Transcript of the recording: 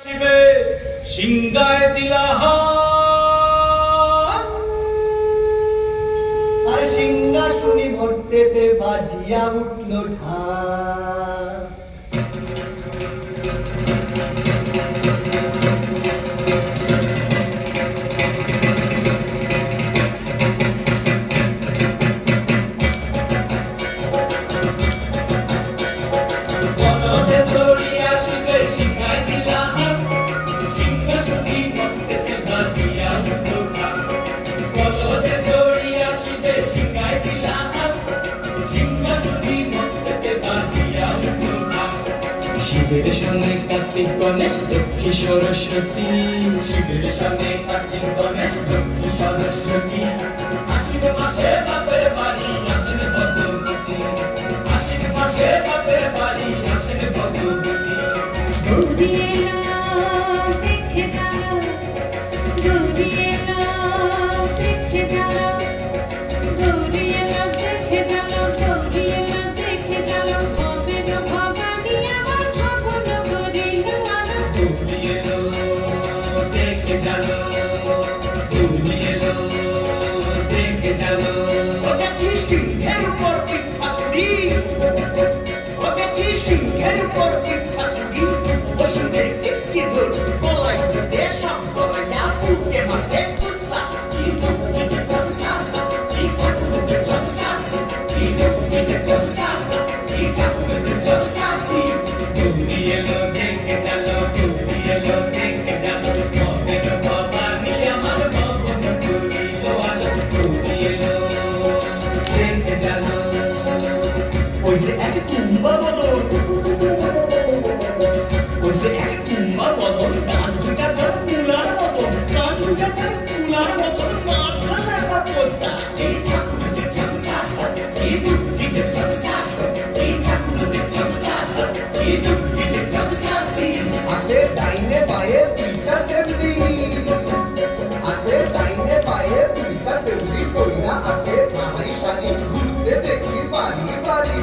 শিবে সিংগায় দিলা হাত আর সিংহাসনী ভর্তেতে বাজিয়া উঠল ঢাক। শিবের সঙ্গে কার্তিক গণেশ লক্ষ্মী সরস্বতী, শিবের সঙ্গে কার্তিক গণেশ লক্ষ্মী সরস্বতী, আশ্বিন মাসে বাপের বাড়ি আসেন ভদ্রবতী, আশ্বিন মাসে বাপের বাড়ি আসেন ভদ্রবতী। গৌরী এলো দেখে জানো, গৌরী এলো দেখে জানো, গৌরী এলো দেখে জানো, গৌরী এলো দেখে জানো, ভবের ভবানী আমার ভবন ভরিল আলো। গৌরী এলো দেখে জানো, গৌরী এলো দেখে জানো। ওটা কি সিংহের উপর পিঠাসুরি, ওটা কি সিংহের উপর পিঠাসুরি, অসুরের টিপকি ধর বলাইতেছে সব সরাইয়া বুকে মাসে কুসা। কি দুঃখিতে কমসাসা, কি ঠাকুরকে কমসাসি, কি দুঃখিতে কমসাসা, কি ঠাকুরকে কমসাসি। গৌরী এলো দেখে জানো, গৌরী এলো দেখে জানো, ভবের ভবানী আমার ভবন ভরিল আলো। গৌরী এলো দেখে জানো। ওই যে এক কুম্ভা বদল, ওই যে এক কুম্ভা বদল, কান দুটা তার তুলার মতন, কান দুটা তার তুলার মতন, মাথা লাগা পোষা। এই ঠাকুরকে কমসাসা, এই দুঃখিতে কমসাসা, এই ঠাকুরকে কমসাসা, এই দুঃখিতে কমসাসি। আসে ডাইনে পায়ে দুইটা সেমরি, আসে ডাইনে পায়ে দুইটা সেমরি, কইরা আসে ধামাই শাড়ি ঘুরতে দেখছি বাড়ি বাড়ি।